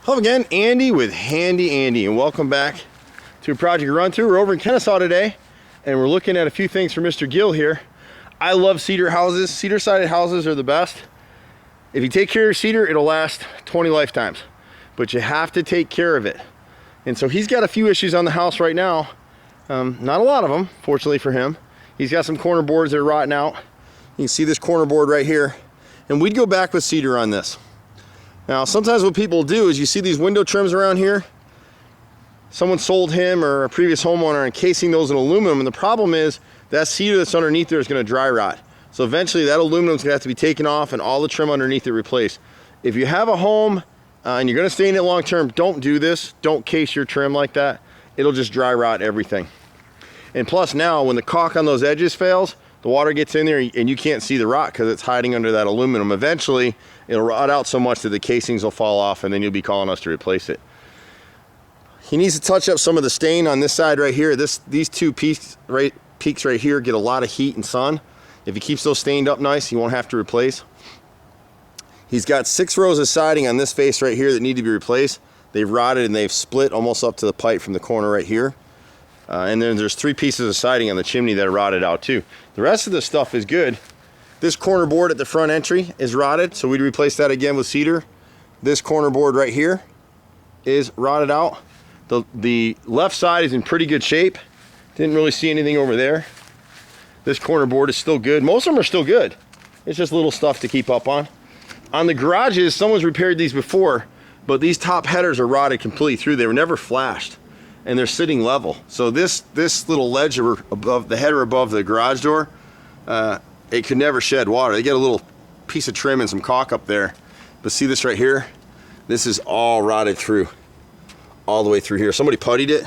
Hello again, Andy with Handy Andy, and welcome back to a project run through. We're over in Kennesaw today, and we're looking at a few things for Mr. Gill here. I love cedar houses. Cedar sided houses are the best. If you take care of cedar, it'll last 20 lifetimes, but you have to take care of it. And so he's got a few issues on the house right now. Not a lot of them, fortunately for him. He's got some corner boards that are rotting out. You can see this corner board right here, and we'd go back with cedar on this. Now, sometimes what people do is you see these window trims around here. Someone sold him or a previous homeowner encasing those in aluminum, and the problem is that cedar that's underneath there is going to dry rot. So eventually that aluminum is going to have to be taken off and all the trim underneath it replaced. If you have a home and you're going to stay in it long term, don't do this. Don't case your trim like that. It'll just dry rot everything. And plus now, when the caulk on those edges fails, the water gets in there and you can't see the rot because it's hiding under that aluminum. Eventually, it'll rot out so much that the casings will fall off and then you'll be calling us to replace it. He needs to touch up some of the stain on this side right here. These two peaks right here get a lot of heat and sun. If he keeps those stained up nice, he won't have to replace. He's got 6 rows of siding on this face right here that need to be replaced. They've rotted and they've split almost up to the pipe from the corner right here. And then there's 3 pieces of siding on the chimney that are rotted out too. The rest of the stuff is good. This corner board at the front entry is rotted, so we'd replace that again with cedar. This corner board right here is rotted out. The left side is in pretty good shape. Didn't really see anything over there. This corner board is still good. Most of them are still good. It's just little stuff to keep up on. On the garages, someone's repaired these before, but these top headers are rotted completely through. They were never flashed, and they're sitting level. So this little ledge above the header above the garage door, it could never shed water. They get a little piece of trim and some caulk up there, but see this right here? This is all rotted through, all the way through here. Somebody puttied it,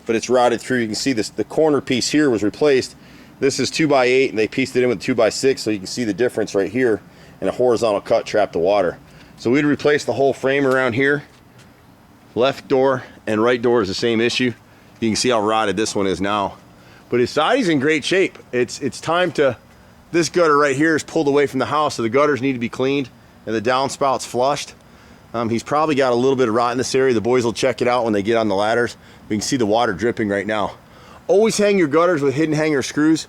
but it's rotted through. You can see this. The corner piece here was replaced. This is 2x8, and they pieced it in with 2x6, so you can see the difference right here, and a horizontal cut trapped the water. So we'd replace the whole frame around here. Left door and right door is the same issue. You can see how rotted this one is now. But his siding's in great shape. It's time to, this gutter right here is pulled away from the house, so the gutters need to be cleaned and the downspout's flushed. He's probably got a little bit of rot in this area. The boys will check it out when they get on the ladders. We can see the water dripping right now. Always hang your gutters with hidden hanger screws.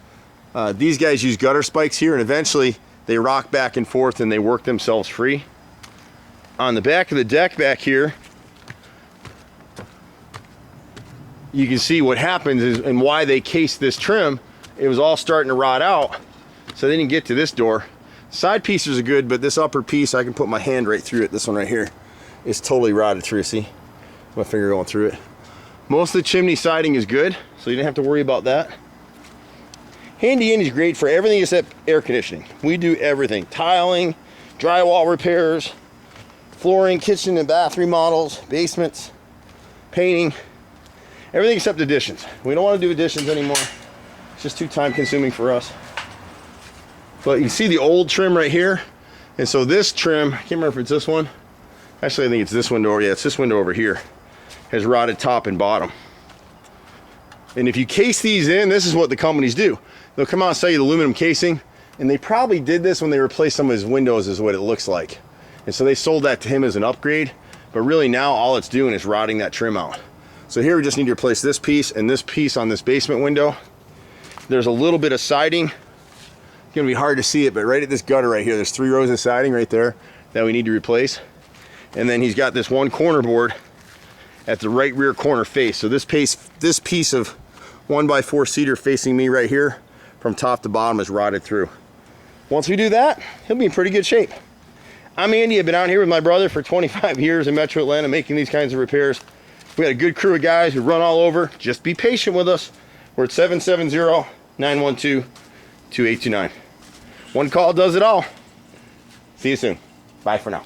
These guys use gutter spikes here, and eventually they rock back and forth and they work themselves free. On the back of the deck back here, you can see what happens is, and why they cased this trim. It was all starting to rot out, so they didn't get to this door. Side pieces are good, but this upper piece, I can put my hand right through it. This one right here is totally rotted through. See my finger going through it. Most of the chimney siding is good, so you didn't have to worry about that. Handy Andy's great for everything except air conditioning. We do everything: tiling, drywall repairs, flooring, kitchen and bath remodels, basements, painting, everything except additions. We don't want to do additions anymore. It's just too time consuming for us. But you can see the old trim right here. And so this trim, I can't remember if it's this one. Actually, I think it's this window. Yeah, it's this window over here. Has rotted top and bottom. And if you case these in, this is what the companies do. They'll come out and sell you the aluminum casing, and they probably did this when they replaced some of his windows, is what it looks like. And so they sold that to him as an upgrade, but really now all it's doing is rotting that trim out. So here we just need to replace this piece and this piece on this basement window. There's a little bit of siding. It's gonna be hard to see it, but right at this gutter right here, there's 3 rows of siding right there that we need to replace. And then he's got this one corner board at the right rear corner face. So this piece of 1x4 cedar facing me right here from top to bottom is rotted through. Once we do that, he'll be in pretty good shape. I'm Andy. I've been out here with my brother for 25 years in Metro Atlanta making these kinds of repairs. We got a good crew of guys who run all over. Just be patient with us. We're at 770-912-2829. One call does it all. See you soon. Bye for now.